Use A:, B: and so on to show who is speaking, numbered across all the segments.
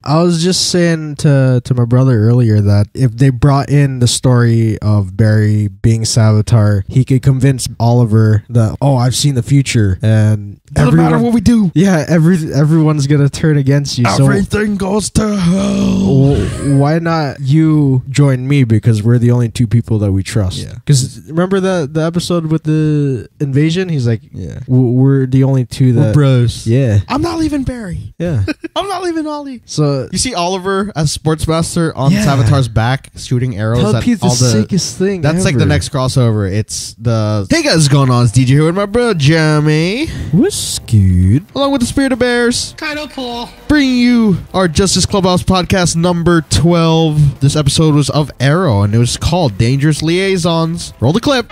A: I was just saying to my brother earlier that if they brought in the story of Barry being Savitar, he could convince Oliver that, oh, I've seen the future, and
B: doesn't matter what we do.
A: Yeah, everyone's gonna turn against you.
B: Everything goes to hell.
A: Why not you join me, because we're the only two people that we trust?
B: Yeah.
A: Because remember the episode with the invasion? He's like,
B: yeah,
A: we're the only two that
B: we're bros.
A: Yeah.
B: I'm not leaving Barry.
A: Yeah.
B: I'm not leaving Ollie.
A: So
B: you see Oliver as Sportsmaster on Savitar's back shooting arrows at
A: the sickest thing.
B: That's
A: ever.
B: like the next crossover. It's the Hey guys, what's going on? It's DJ here with my brother Jeremy.
A: What's good?
B: Along with the Spirit of Bears.
C: Kind of cool.
B: Bringing you our Justice Clubhouse podcast number 12. This episode was of Arrow and it was called Dangerous Liaisons. Roll the clip.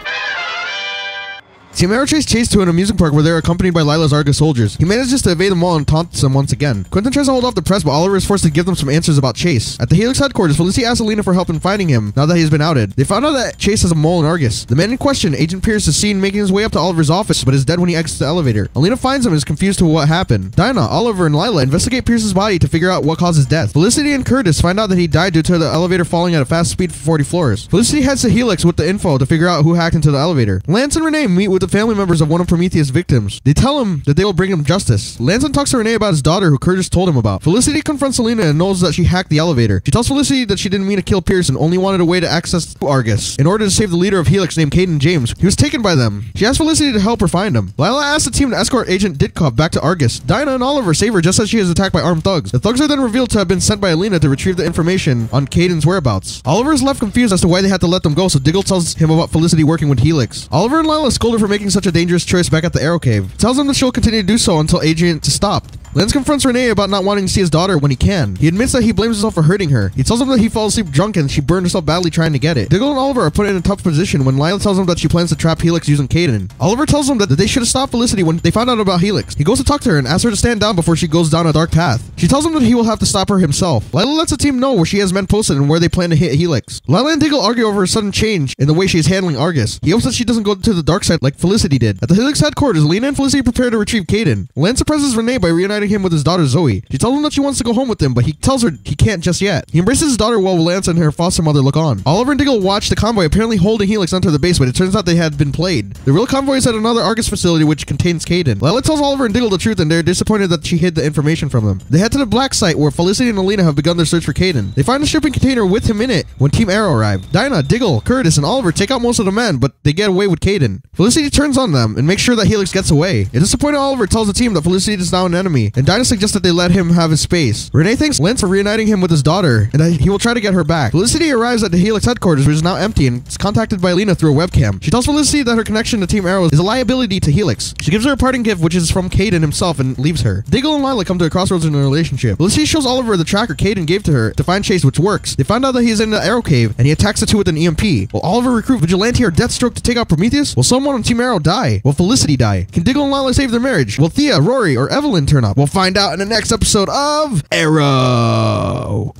B: Team Arrow chase to an amusement park where they're accompanied by Lila's Argus soldiers. He manages to evade them all and taunts them once again. Quentin tries to hold off the press, but Oliver is forced to give them some answers about Chase. At the Helix headquarters, Felicity asks Alina for help in finding him now that he's been outed. They found out that Chase has a mole in Argus. The man in question, Agent Pierce, is seen making his way up to Oliver's office, but is dead when he exits the elevator. Alina finds him and is confused to what happened. Dinah, Oliver, and Lila investigate Pierce's body to figure out what caused his death. Felicity and Curtis find out that he died due to the elevator falling at a fast speed for 40 floors. Felicity heads to Helix with the info to figure out who hacked into the elevator. Lance and Renee meet with the family members of one of Prometheus' victims. They tell him that they will bring him justice. Lanson talks to Renee about his daughter, who Curtis told him about. Felicity confronts Alina and knows that she hacked the elevator. She tells Felicity that she didn't mean to kill Pierce and only wanted a way to access Argus in order to save the leader of Helix named Caden James. He was taken by them. She asks Felicity to help her find him. Lila asks the team to escort Agent Ditkov back to Argus. Dinah and Oliver save her just as she is attacked by armed thugs. The thugs are then revealed to have been sent by Alina to retrieve the information on Caden's whereabouts. Oliver is left confused as to why they had to let them go, so Diggle tells him about Felicity working with Helix. Oliver and Lila scold her for making such a dangerous choice back at the Arrow Cave. Tells them that she'll continue to do so until Agent is stopped. Lance confronts Renee about not wanting to see his daughter when he can. He admits that he blames himself for hurting her. He tells him that he fell asleep drunk and she burned herself badly trying to get it. Diggle and Oliver are put in a tough position when Lila tells him that she plans to trap Helix using Caden. Oliver tells him that they should have stopped Felicity when they found out about Helix. He goes to talk to her and asks her to stand down before she goes down a dark path. She tells him that he will have to stop her himself. Lila lets the team know where she has men posted and where they plan to hit Helix. Lila and Diggle argue over a sudden change in the way she is handling Argus. He hopes that she doesn't go to the dark side like Felicity did. At the Helix headquarters, Lena and Felicity prepare to retrieve Caden. Lance surprises Renee by reuniting him with his daughter Zoe. She tells him that she wants to go home with him, but he tells her he can't just yet. He embraces his daughter while Lance and her foster mother look on. Oliver and Diggle watch the convoy apparently holding Helix enter the base, but it turns out they had been played. The real convoy is at another Argus facility which contains Caden. Lila tells Oliver and Diggle the truth and they're disappointed that she hid the information from them. They head to the black site where Felicity and Alina have begun their search for Caden. They find a shipping container with him in it when Team Arrow arrive. Dinah, Diggle, Curtis, and Oliver take out most of the men, but they get away with Caden. Felicity turns on them and makes sure that Helix gets away. A disappointed Oliver tells the team that Felicity is now an enemy, and Dinah suggests that they let him have his space. Renee thanks Lance for reuniting him with his daughter, and that he will try to get her back. Felicity arrives at the Helix headquarters, which is now empty, and is contacted by Alina through a webcam. She tells Felicity that her connection to Team Arrow is a liability to Helix. She gives her a parting gift, which is from Caden himself, and leaves her. Diggle and Lila come to a crossroads in their relationship. Felicity shows Oliver the tracker Caden gave to her to find Chase, which works. They find out that he's in the Arrow Cave, and he attacks the two with an EMP. Will Oliver recruit Vigilante or Deathstroke to take out Prometheus? Will someone on Team Arrow die? Will Felicity die? Can Diggle and Lila save their marriage? Will Thea, Rory, or Evelyn turn up? We'll find out in the next episode of Arrow.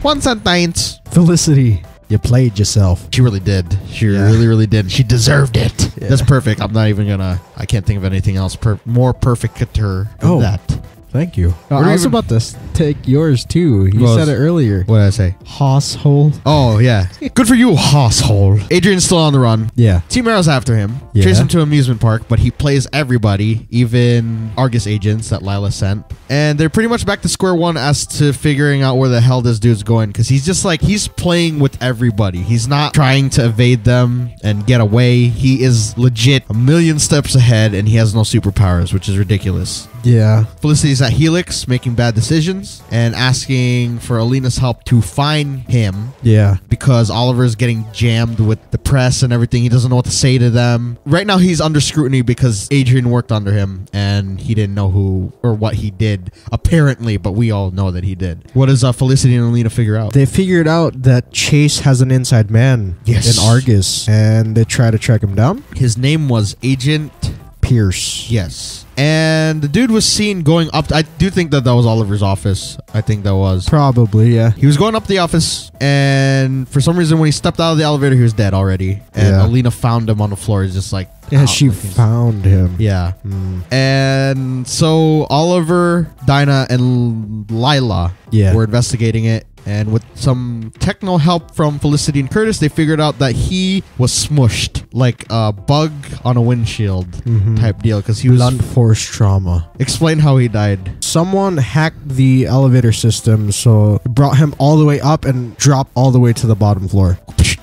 B: One sentence.
A: Felicity, you played yourself.
B: She really did. She really did. She deserved it. Yeah. That's perfect. I'm not even gonna. I can't think of anything else more perfecter than that.
A: Thank you. I was about to take yours too. You said it earlier.
B: What did I say?
A: Hosshole.
B: Oh, yeah. Good for you, hosshole. Adrian's still on the run.
A: Yeah.
B: Team Arrow's after him.
A: Yeah.
B: Chase him to an amusement park, but he plays everybody, even Argus agents that Lila sent. And they're pretty much back to square one as to figuring out where the hell this dude's going, because he's just like, he's playing with everybody. He's not trying to evade them and get away. He is legit a million steps ahead, and he has no superpowers, which is ridiculous.
A: Yeah.
B: Felicity's at Helix making bad decisions and asking for Alina's help to find him.
A: Yeah.
B: Because Oliver's getting jammed with the press and everything. He doesn't know what to say to them. Right now he's under scrutiny because Adrian worked under him and he didn't know who or what he did, apparently, but we all know that he did. What does Felicity and Alina figure out?
A: They figured out that Chase has an inside man in Argus, and they try to track him down.
B: His name was Agent
A: Pierce.
B: Yes. And the dude was seen going up. I do think that was Oliver's office. I think that was.
A: Probably, yeah.
B: He was going up the office, and for some reason, when he stepped out of the elevator, he was dead already. And Alina found him on the floor. He's just like,
A: yeah, she found him.
B: Yeah. And so Oliver, Dinah, and Lila were investigating it. And with some techno help from Felicity and Curtis, they figured out that he was smushed like a bug on a windshield type deal. Because he was
A: blunt force trauma.
B: Explain how he died.
A: Someone hacked the elevator system, so it brought him all the way up and dropped all the way to the bottom floor.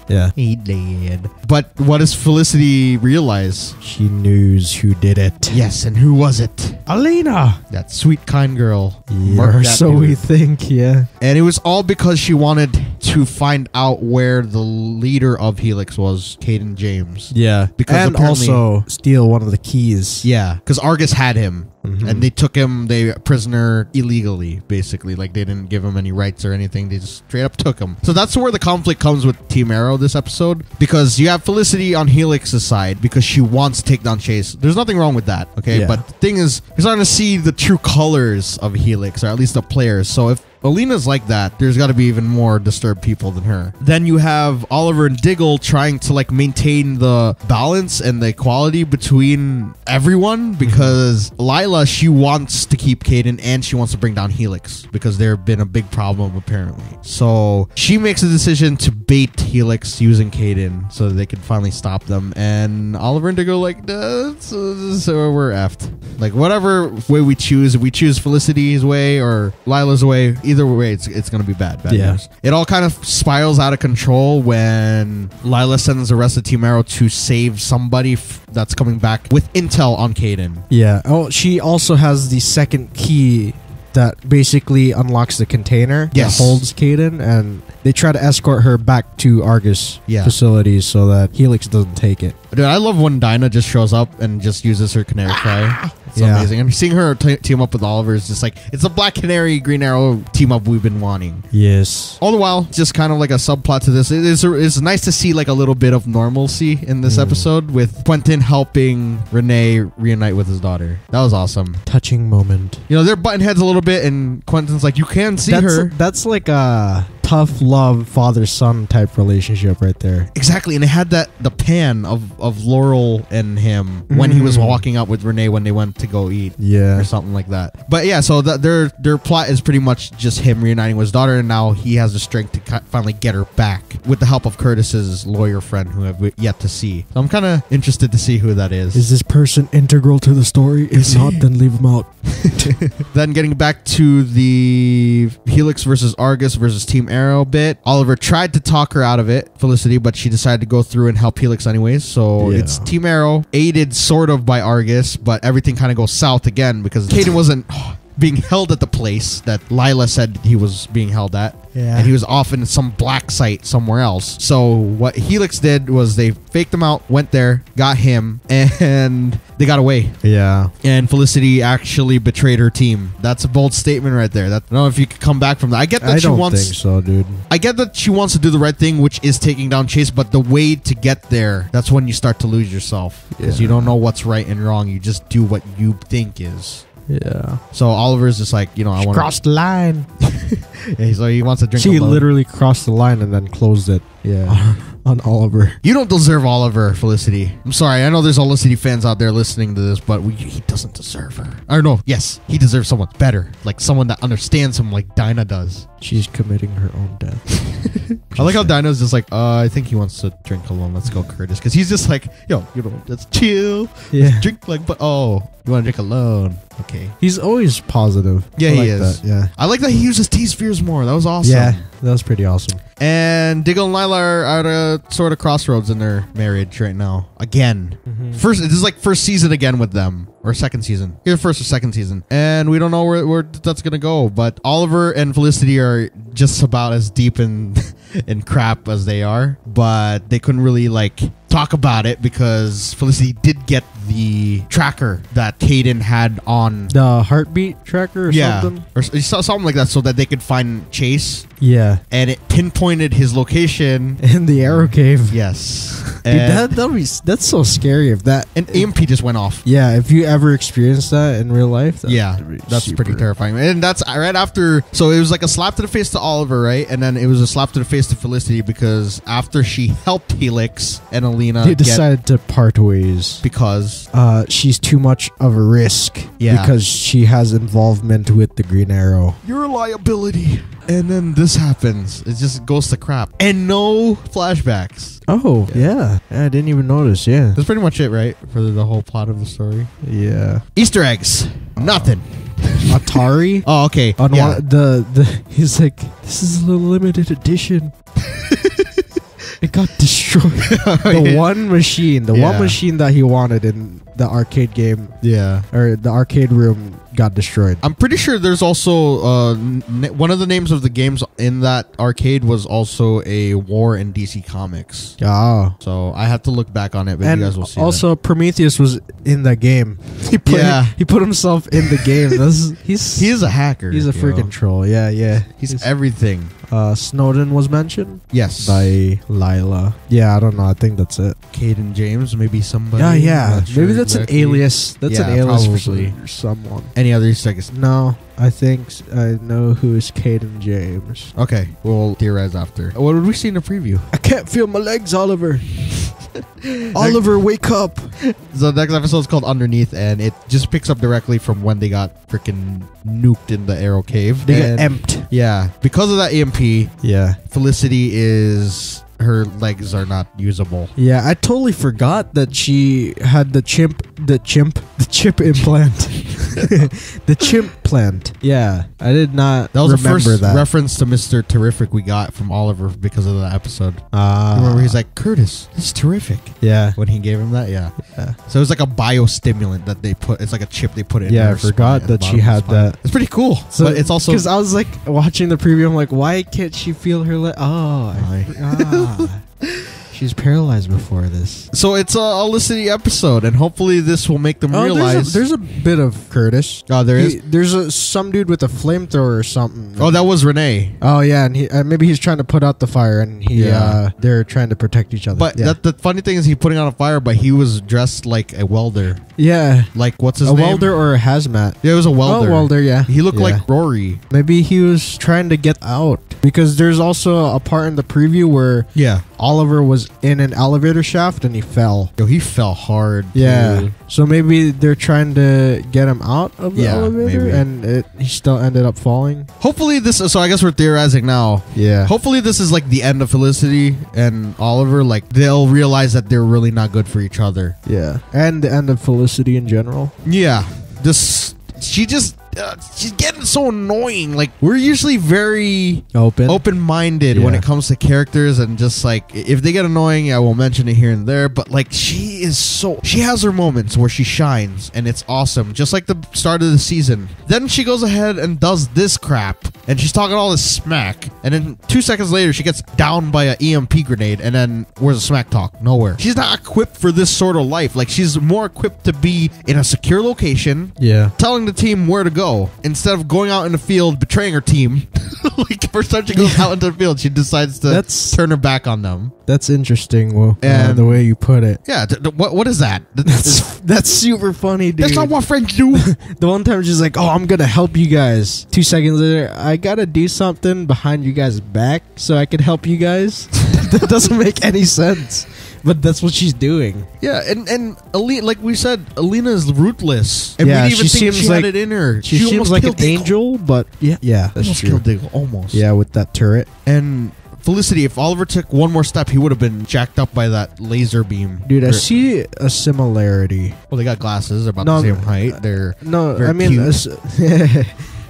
A: Yeah.
B: He did. But what does Felicity realize?
A: She knows who did it.
B: Yes, and who was it?
A: Alina!
B: That sweet, kind girl.
A: Yeah, so we think, yeah.
B: And it was all because she wanted to find out where the leader of Helix was, Caden James.
A: Yeah.
B: Because
A: and also steal one of the keys.
B: Yeah, because Argus had him. And they took him, prisoner illegally, basically. Like, they didn't give him any rights or anything. They just straight up took him. So that's where the conflict comes with Team Arrow this episode. Because you have Felicity on Helix's side because she wants to take down Chase. There's nothing wrong with that, okay?
A: Yeah.
B: But the thing is, you're starting to see the true colors of Helix, or at least the players. So if Alina's like that, there's got to be even more disturbed people than her. Then you have Oliver and Diggle trying to like maintain the balance and the equality between everyone because Lila, she wants to keep Caden and she wants to bring down Helix because there have been a big problem apparently. So she makes a decision to bait Helix using Caden so that they can finally stop them. And Oliver and Diggle like, so we're effed. Like whatever way we choose, if we choose Felicity's way or Lila's way, either way, it's going to be bad news. It all kind of spirals out of control when Lila sends the rest of Team Arrow to save somebody that's coming back with intel on Caden.
A: Yeah. Oh, she also has the second key that basically unlocks the container that holds Caden, and they try to escort her back to Argus facilities so that Helix doesn't take it.
B: Dude, I love when Dinah just shows up and just uses her canary cry. It's amazing. And seeing her team up with Oliver is just like, it's a Black Canary, Green Arrow team up we've been wanting.
A: Yes.
B: All the while, just kind of like a subplot to this. It's nice to see like a little bit of normalcy in this episode with Quentin helping Renee reunite with his daughter. That was awesome.
A: Touching moment.
B: You know, they're butting heads a little bit and Quentin's like, you can see her.
A: That's like a tough love father-son type relationship right there.
B: Exactly. And it had the pan of Laurel and him when he was walking out with Renee when they went to go eat or something like that. But yeah, so their plot is pretty much just him reuniting with his daughter, and now he has the strength to finally get her back with the help of Curtis's lawyer friend who have yet to see. So I'm kind of interested to see who that is.
A: Is this person integral to the story? If not, then leave him out.
B: Then getting back to the Helix versus Argus versus Team Arrow bit, Oliver tried to talk her out of it, Felicity, but she decided to go through and help Helix anyways. So it's Team Arrow, aided sort of by Argus, but everything kind of goes south again because Caden wasn't being held at the place that Lila said he was being held at. Yeah. And he was off in some black site somewhere else. So what Helix did was they faked him out, went there, got him, and they got away.
A: Yeah.
B: And Felicity actually betrayed her team. That's a bold statement right there. I don't know if you could come back from that. I get that she wants... I don't
A: think so, dude.
B: I get that she wants to do the right thing, which is taking down Chase, but the way to get there, that's when you start to lose yourself. Because you don't know what's right and wrong. You just do what you think is.
A: Yeah.
B: So Oliver's just like, you know, I want to
A: cross the line.
B: Yeah, so he wants to drink.
A: She literally crossed the line and then closed it.
B: Yeah.
A: On Oliver.
B: You don't deserve Oliver, Felicity. I'm sorry. I know there's Felicity fans out there listening to this, but he doesn't deserve her. Or no, yes, he deserves someone better, like someone that understands him, like Dinah does.
A: She's committing her own death.
B: I like how Dinah's just like, I think he wants to drink alone. Let's go, Curtis, because he's just like, yo, you know, let's chill.
A: Yeah.
B: Let's drink like, but you want to drink alone? Okay.
A: He always positive.
B: Yeah, he is.
A: That. Yeah.
B: I like that he uses T-spheres more. That was awesome.
A: Yeah, that was pretty awesome.
B: And Diggle and Lila are at a sort of crossroads in their marriage right now. Again. This is like first season again with them. Or second season. Either first or second season. And we don't know where that's going to go. But Oliver and Felicity are just about as deep in crap as they are. But they couldn't really like talk about it because Felicity did get the tracker that Caden had on
A: the heartbeat tracker or something.
B: Or something like that so that they could find Chase.
A: Yeah.
B: And it pinpointed his location.
A: In the arrow cave.
B: Yes.
A: Dude, that's so scary if that...
B: An EMP just went off.
A: Yeah, if you ever experienced that in real life.
B: That's pretty terrifying. And that's right after... So it was like a slap to the face to Oliver, right? And then it was a slap to the face to Felicity because after she helped Helix and Alina...
A: They decided to part ways.
B: Because...
A: she's too much of a risk.
B: Yeah.
A: Because she has involvement with the Green Arrow.
B: You're a liability. And then this happens. It just goes to crap. And no flashbacks.
A: Oh, yeah. I didn't even notice, yeah.
B: That's pretty much it, right? For the whole plot of the story.
A: Yeah.
B: Easter eggs. Nothing.
A: Atari?
B: Oh, okay.
A: On he's like, this is a limited edition. It got destroyed. One machine that he wanted in the arcade game.
B: Yeah.
A: Or the arcade room got destroyed.
B: I'm pretty sure there's also one of the names of the games in that arcade was also a war in DC Comics.
A: Ah.
B: So I have to look back on it, but
A: and
B: you guys will see.
A: Also, that. Prometheus was in that game. He put himself in the game. He is
B: a hacker.
A: He's a freaking troll. Yeah.
B: He's everything.
A: Snowden was mentioned.
B: Yes.
A: By Lila. Yeah, I don't know. I think that's it.
B: Caden James, maybe somebody.
A: Yeah. Maybe that's exactly. An alias. That's an alias for someone.
B: Any other Easter eggs?
A: No. I think I know who is Caden James.
B: Okay, we'll theorize after. What did we see in the preview?
A: I can't feel my legs, Oliver. Oliver, wake up.
B: So the next episode is called Underneath, and it just picks up directly from when they got freaking nuked in the Arrow Cave.
A: They got emped.
B: Yeah, because of that EMP.
A: Yeah,
B: Felicity her legs are not usable.
A: Yeah, I totally forgot that she had the chip implant. The chimp plant. Yeah, I did not.
B: That was the first reference to Mr. Terrific we got from Oliver because of that episode. Remember, he's like, Curtis, this is terrific.
A: Yeah,
B: when he gave him that. Yeah. So it was like a biostimulant that they put. It's like a chip they put in.
A: Yeah, I forgot that she had that.
B: It's pretty cool. So but it's also
A: because I was like watching the preview. I'm like, why can't she feel her leg? She's paralyzed before this.
B: So it's a Olicity episode, and hopefully this will make them realize.
A: There's a bit of Curtis.
B: Oh, there is?
A: There's some dude with a flamethrower or something.
B: Oh, that was Renee.
A: Oh, yeah, and maybe he's trying to put out the fire, and they're trying to protect each other.
B: But the funny thing is, he putting out a fire, but he was dressed like a welder.
A: Yeah.
B: Like, what's his name?
A: A welder or a hazmat.
B: Yeah, it was a welder.
A: Oh, welder, yeah.
B: He looked like Rory.
A: Maybe he was trying to get out. Because there's also a part in the preview where Oliver was in an elevator shaft and he fell.
B: Yo, he fell hard.
A: Yeah. Dude. So maybe they're trying to get him out of the elevator and he still ended up falling.
B: Hopefully this... So I guess we're theorizing now.
A: Yeah.
B: Hopefully this is like the end of Felicity and Oliver. Like, they'll realize that they're really not good for each other.
A: Yeah. And the end of Felicity in general.
B: Yeah. She's getting so annoying. Like, we're usually very open-minded when it comes to characters, and just like, if they get annoying, I will mention it here and there, but like, she has her moments where she shines and it's awesome, just like the start of the season. Then she goes ahead and does this crap, and she's talking all this smack, and then 2 seconds later she gets downed by an EMP grenade, and then where's the smack talk? Nowhere. She's not equipped for this sort of life. Like, she's more equipped to be in a secure location, telling the team where to go, instead of going out in the field betraying her team. Like, first time she goes out into the field, she decides to turn her back on them.
A: That's interesting, the way you put it.
B: Yeah, what is that?
A: That's super funny, dude.
B: That's not what friends do.
A: The one time she's like, oh, I'm gonna help you guys. 2 seconds later, I gotta do something behind you guys' back so I can help you guys. That doesn't make any sense. But that's what she's doing.
B: Yeah, and Alina, like we said, Alina is ruthless. And
A: we
B: didn't even think she had it in her.
A: She seems like an angel, but yeah, that's true.
B: Killed Diggle, almost.
A: Yeah, with that turret.
B: And Felicity, if Oliver took one more step, he would have been jacked up by that laser beam.
A: Dude, I see a similarity.
B: Well, they got glasses. They're about the same height. They're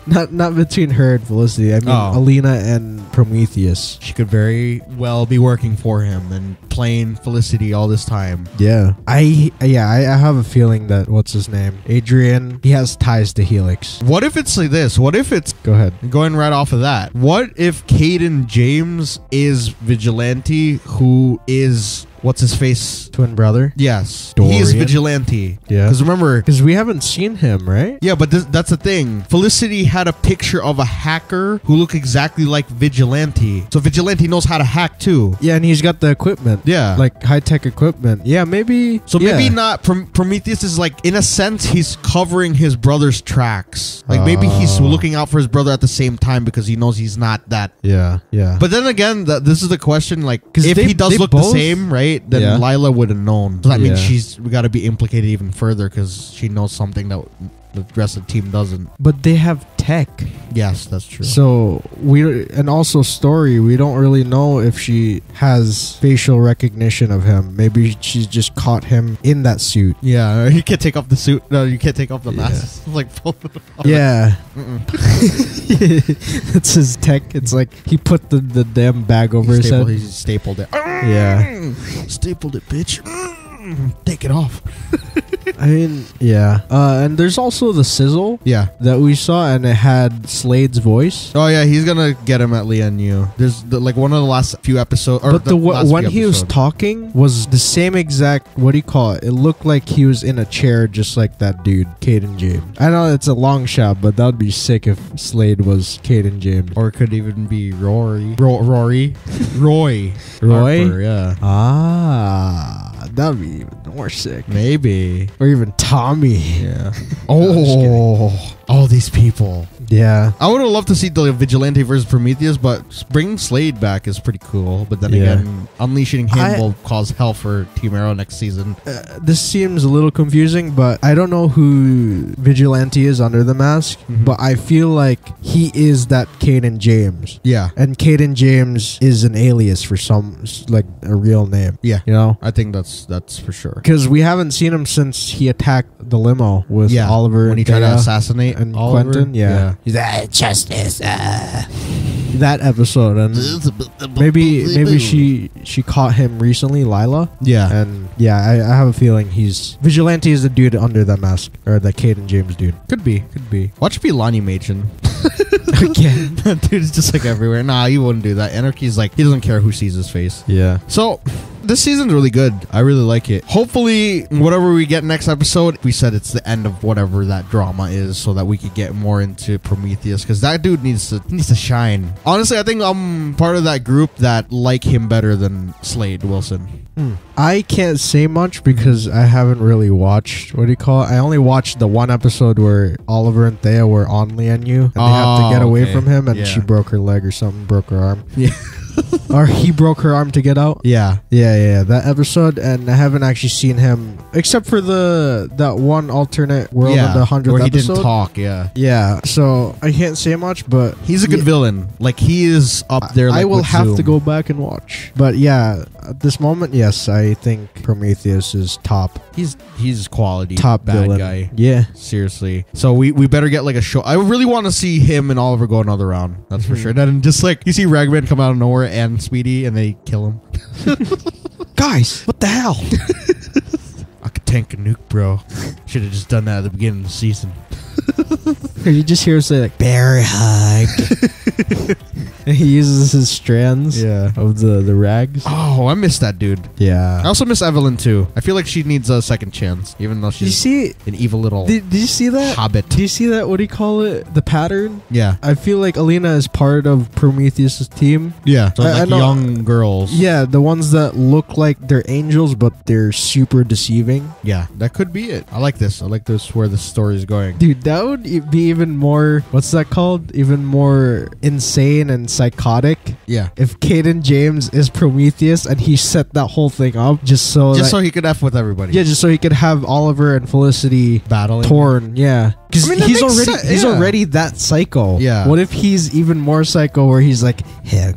A: Not between her and Felicity. I mean, Alina and Prometheus.
B: She could very well be working for him and playing Felicity all this time.
A: Yeah. I have a feeling that, what's his name? Adrian, he has ties to Helix.
B: What if it's like this? What if it's...
A: Go ahead.
B: Going right off of that. What if Caden James is Vigilante, who is what's his face
A: twin brother.
B: Yes,
A: Dorian.
B: he is Vigilante.
A: Yeah,
B: because remember,
A: because we haven't seen him, right?
B: Yeah, but that's the thing. Felicity had a picture of a hacker who looked exactly like Vigilante. So Vigilante knows how to hack too.
A: Yeah, and he's got the equipment.
B: Yeah,
A: like high-tech equipment. Yeah, maybe.
B: So maybe not. Prometheus is like, in a sense, he's covering his brother's tracks. Like maybe he's looking out for his brother at the same time because he knows he's not that.
A: Yeah, yeah.
B: But then again, this is the question. Like, if he does look the same, right? Then Lila would have known. So that means we got to be implicated even further because she knows something that the rest of the team doesn't.
A: But they have tech.
B: Yes, that's true.
A: So and also story, we don't really know if she has facial recognition of him. Maybe she's just caught him in that suit.
B: Yeah, you can't take off the suit. No, you can't take off the mask. Like, pull it off.
A: Yeah. That's his tech. It's like he put the damn bag over his head.
B: He stapled it.
A: Yeah.
B: Stapled it, bitch. Take it off.
A: I mean, yeah. And there's also the sizzle.
B: Yeah.
A: That we saw, and it had Slade's voice.
B: Oh yeah, he's gonna get him at Lian Yu. There's like one of the last few episodes.
A: But when he was talking was the same exact. What do you call it? It looked like he was in a chair, just like that dude, Caden James. I know it's a long shot, but that would be sick if Slade was Caden James,
B: or it could even be Roy.
A: Harper,
B: yeah.
A: Ah. That'd be even more sick.
B: Maybe.
A: Or even Tommy.
B: Yeah. All these people.
A: Yeah.
B: I would have loved to see the Vigilante versus Prometheus, but bringing Slade back is pretty cool. But then again, unleashing him will cause hell for Team Arrow next season.
A: This seems a little confusing, but I don't know who Vigilante is under the mask, but I feel like he is that Caden James.
B: Yeah.
A: And Caden James is an alias for like a real name.
B: Yeah.
A: You know?
B: I think that's for sure.
A: Because we haven't seen him since he attacked the limo with Oliver
B: when he tried to assassinate
A: and
B: Oliver.
A: Quentin. Yeah. He's like, justice. That episode, and maybe she caught him recently, Lila.
B: Yeah.
A: And I have a feeling Vigilante is the dude under that mask, or the Caden James dude.
B: Could be. Watch it be Lonnie Machen.
A: Again.
B: That dude's just like everywhere. Nah, he wouldn't do that. Anarchy's like, he doesn't care who sees his face.
A: Yeah.
B: So this season's really good. I really like it. Hopefully, whatever we get next episode, we said it's the end of whatever that drama is, so that we could get more into Prometheus, because that dude needs to shine. Honestly, I think I'm part of that group that like him better than Slade Wilson.
A: I can't say much because I haven't really watched, what do you call it? I only watched the one episode where Oliver and Thea were on Lian Yu, and they have to get away from him, and she broke her leg or something, broke her arm.
B: Yeah.
A: Or he broke her arm to get out.
B: Yeah.
A: That episode, and I haven't actually seen him except for that one alternate world of the 100th episode.
B: Where he didn't talk,
A: Yeah, so I can't say much, but
B: he's a good villain. Like, he is up there. Like,
A: I will have to go back and watch. But yeah, at this moment, yes, I think Prometheus is top.
B: He's quality.
A: Top
B: bad
A: villain.
B: Guy.
A: Yeah.
B: Seriously. So we better get like a show. I really want to see him and Oliver go another round. That's for sure. And then just like, you see Ragman come out of nowhere and Speedy, and they kill him.
A: Guys, what the hell?
B: I could tank a nuke, bro. Should have just done that at the beginning of the season.
A: You just hear him say like, bear hug. And he uses his strands of the rags.
B: Oh, I miss that dude.
A: Yeah.
B: I also miss Evelyn too. I feel like she needs a second chance, even though she's an evil little
A: Did you see that?
B: hobbit.
A: Do you see that? What do you call it? The pattern?
B: Yeah.
A: I feel like Alina is part of Prometheus' team.
B: Yeah. So
A: I know,
B: young girls.
A: Yeah, the ones that look like they're angels, but they're super deceiving.
B: Yeah, that could be it. I like this. I like this where the story is going.
A: Dude, that would be even more, what's that called? Even more insane and psychotic.
B: Yeah.
A: If Caden James is Prometheus and he set that whole thing up just so
B: he could F with everybody.
A: Yeah, just so he could have Oliver and Felicity
B: battling.
A: Torn, yeah. Because he's already that psycho.
B: Yeah.
A: What if he's even more psycho where he's like, hey,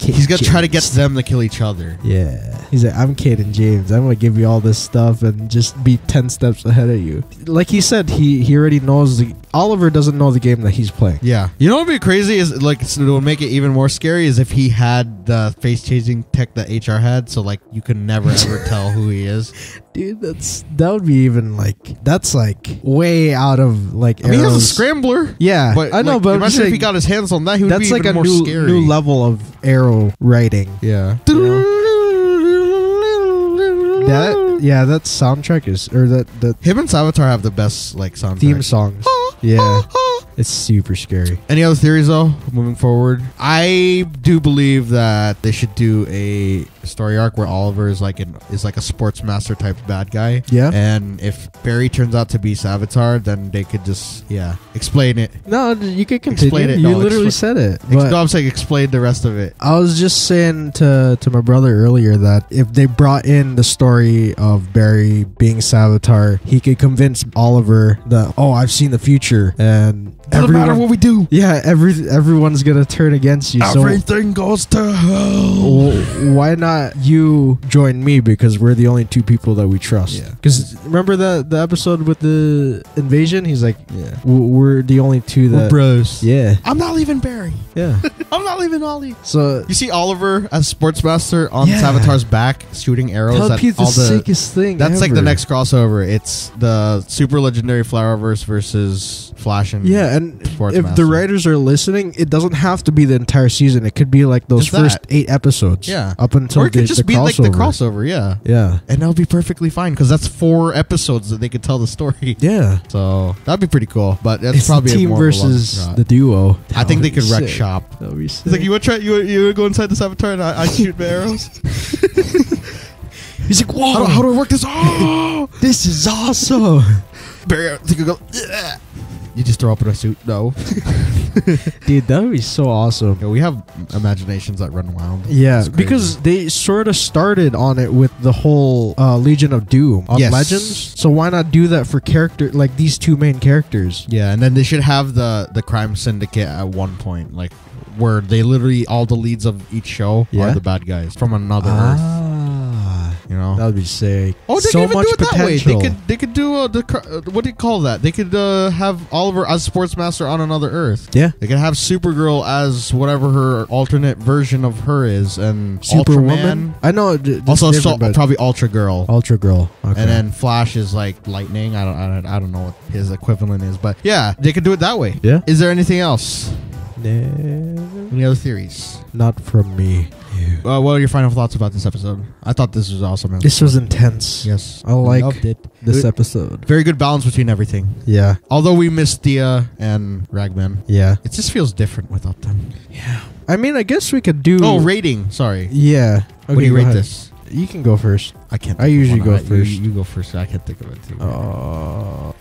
B: he's gonna try to get them to kill each other.
A: Yeah. He's like, I'm Caden James. I'm gonna give you all this stuff and just be 10 steps ahead of you. Like he said, he already knows Oliver doesn't know the game that he's playing.
B: Yeah. You know what would be crazy is, like, it would make it even more scary is if he had the face changing tech that HR had, so like you could never ever tell who he is.
A: Dude, that would be even like, that's like way out of like.
B: I mean, he has a scrambler.
A: Yeah, but I know, but
B: imagine if he got his hands on that, he would be even more scary.
A: New level of Arrow writing.
B: Yeah.
A: That soundtrack is, or that
B: him and Savitar have the best like soundtrack.
A: Theme songs. Yeah. It's super scary.
B: Any other theories though, moving forward? I do believe that they should do a story arc where Oliver is like a sports master type bad guy.
A: Yeah.
B: And if Barry turns out to be Savitar, then they could just explain it.
A: No, you could continue.
B: Explain it.
A: You literally said it.
B: No, I'm saying explain the rest of it.
A: I was just saying to my brother earlier that if they brought in the story of Barry being Savitar, he could convince Oliver that, oh, I've seen the future, and
B: doesn't matter what we do.
A: Yeah, everyone's gonna turn against you.
B: Everything goes to hell.
A: Why not you join me, because we're the only two people that we trust?
B: Yeah.
A: Because remember the episode with the invasion? He's like, we're the only two that
B: we're bros.
A: Yeah.
B: I'm not leaving Barry.
A: Yeah.
B: I'm not leaving Ollie.
A: So
B: you see Oliver as sportsmaster on Savitar's back shooting arrows.
A: That'd be the sickest thing.
B: That's
A: ever.
B: like the next crossover. It's the super legendary Flowerverse versus Flash and
A: and if the writers are listening, it doesn't have to be the entire season. It could be like those first 8 episodes.
B: Yeah.
A: Up until
B: or it could just be like the crossover. Yeah.
A: Yeah.
B: And that'll be perfectly fine because that's 4 episodes that they could tell the story.
A: Yeah.
B: So that'd be pretty cool. But that's
A: it's
B: probably
A: the team versus the duo.
B: I think they could wreck shop.
A: That'd be sick.
B: He's like, you want to try? You want to go inside the Savitar and I shoot the arrows?
A: He's like, whoa!
B: How do I work this? Oh,
A: this is awesome.
B: Barry, think you go. Yeah. You just throw up in a suit? No.
A: Dude, that would be so awesome.
B: Yeah, we have imaginations that run wild.
A: Yeah, because they sort of started on it with the whole Legion of Doom on Legends. So why not do that for like these 2 main characters?
B: Yeah, and then they should have the crime syndicate at one point, like where they literally all the leads of each show are the bad guys from another Earth. You know,
A: that would be sick.
B: Oh, they
A: so
B: could
A: much
B: do it
A: potential.
B: that way. They could do what do you call that? They could have Oliver as sportsmaster on another Earth.
A: Yeah,
B: they could have Supergirl as whatever her alternate version of her is, and
A: Superwoman. I know.
B: Also, probably Ultra Girl.
A: Ultra Girl. Okay.
B: And then Flash is like Lightning. I don't know what his equivalent is, but yeah, they could do it that way.
A: Yeah.
B: Is there anything else?
A: No.
B: Any other theories?
A: Not from me.
B: What are your final thoughts about this episode? I thought this was awesome.
A: This was intense.
B: Yes.
A: I loved it. This episode.
B: Very good balance between everything.
A: Yeah.
B: Although we missed Thea and Ragman.
A: Yeah.
B: It just feels different without them.
A: Yeah. I mean, I guess we could do...
B: Oh, rating. Sorry.
A: Yeah.
B: Okay, what do you rate this?
A: You can go first.
B: I can't.
A: I usually go first.
B: You go first. I can't think of it too.
A: Oh,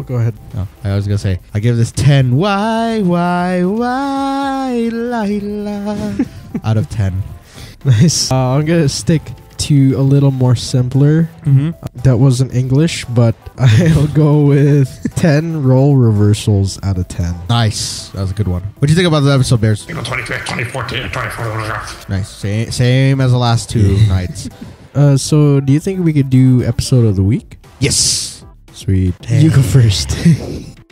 A: go ahead.
B: Oh, I was gonna say I give this 10. Why, la, out of 10.
A: Nice. I'm gonna stick to a little more simpler. That wasn't English, but I'll go with 10 role reversals out of 10.
B: Nice. That was a good one. What do you think about the episode, Bears?
C: April 25th, 2014, 2014.
B: Nice. Same as the last 2 nights.
A: So do you think we could do episode of the week?
B: Yes.
A: Sweet. You go first.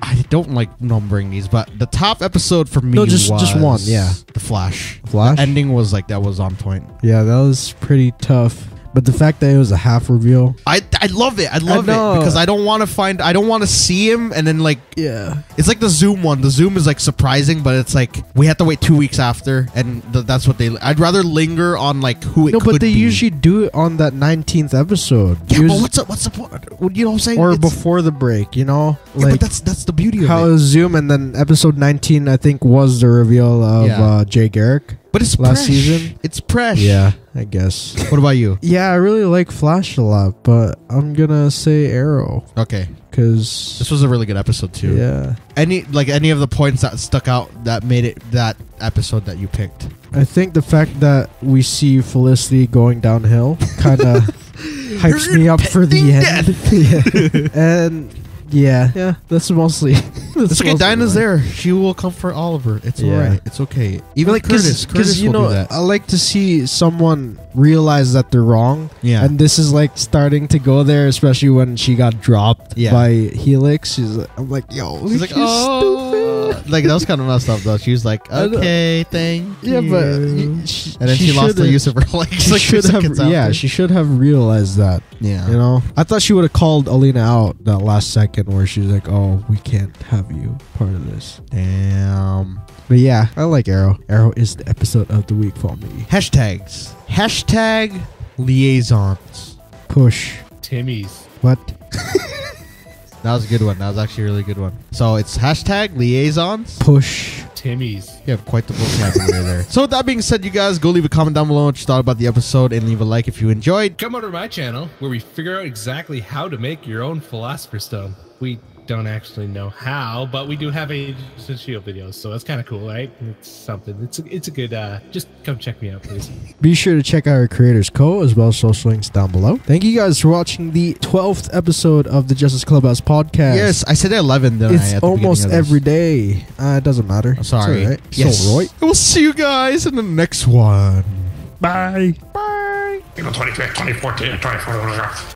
B: I don't like numbering these, but the top episode for me
A: just one, yeah.
B: The Flash.
A: Flash?
B: The ending was that was on point.
A: Yeah, that was pretty tough. But the fact that it was a half reveal,
B: I love it. I love it because I don't want to see him and then it's like the Zoom one. The Zoom is like surprising, but it's like we have to wait 2 weeks after, and that's what I'd rather linger on like who it could be. No, but they
A: usually do it on that 19th episode.
B: Yeah, but what's the point? You know what I'm saying?
A: Or before the break, you know?
B: Yeah, but that's the beauty of it.
A: How it was Zoom, and then episode 19, I think, was the reveal of Jay Garrick.
B: But it's
A: last season.
B: It's fresh.
A: Yeah, I guess.
B: What about you?
A: Yeah, I really like Flash a lot, but I'm gonna say Arrow.
B: Okay.
A: Because
B: this was a really good episode too.
A: Yeah.
B: Any of the points that stuck out that made it that episode that you picked?
A: I think the fact that we see Felicity going downhill kind of hypes me up for the end. Yeah. And yeah, that's mostly.
B: It's okay. Dinah's there. She will comfort Oliver. It's alright. It's okay. Even like Curtis will do that.
A: I like to see someone realize that they're wrong.
B: Yeah.
A: And this is like starting to go there, especially when she got dropped by Helix. I'm like, yo,
B: she's like, oh, stupid. Like that was kind of messed up though. She was like, okay, thank you.
A: Yeah, but
B: and then she lost the use of her legs. Like
A: she should have realized that.
B: Yeah.
A: You know, I thought she would have called Alina out that last second where she's like, oh, we can't have you part of this.
B: Damn.
A: But yeah, I like Arrow. Arrow is the episode of the week for me.
B: Hashtags. Hashtag liaisons.
A: Push.
D: Timmy's.
A: What?
B: That was a good one. That was actually a really good one. So it's hashtag liaisons.
A: Push.
D: Timmy's.
B: You have quite the vocabulary there. So with that being said, you guys go leave a comment down below what you thought about the episode and leave a like if you enjoyed.
D: Come over to my channel where we figure out exactly how to make your own Philosopher's Stone. We don't actually know how, but we do have Agents of S.H.I.E.L.D. videos, so that's kind of cool, right? It's something. It's a good, just come check me out, please.
A: Be sure to check out our creators co as well as social links down below. Thank you guys for watching the 12th episode of the Justice Clubhouse podcast.
B: Yes, I said 11.
A: It's almost every day. It doesn't matter.
B: I'm sorry.
A: It's all right.
B: Yes.
A: So, Roy.
B: We'll see you guys in the next one.
A: Bye.
B: Bye.
C: April 25th, 2014, 24.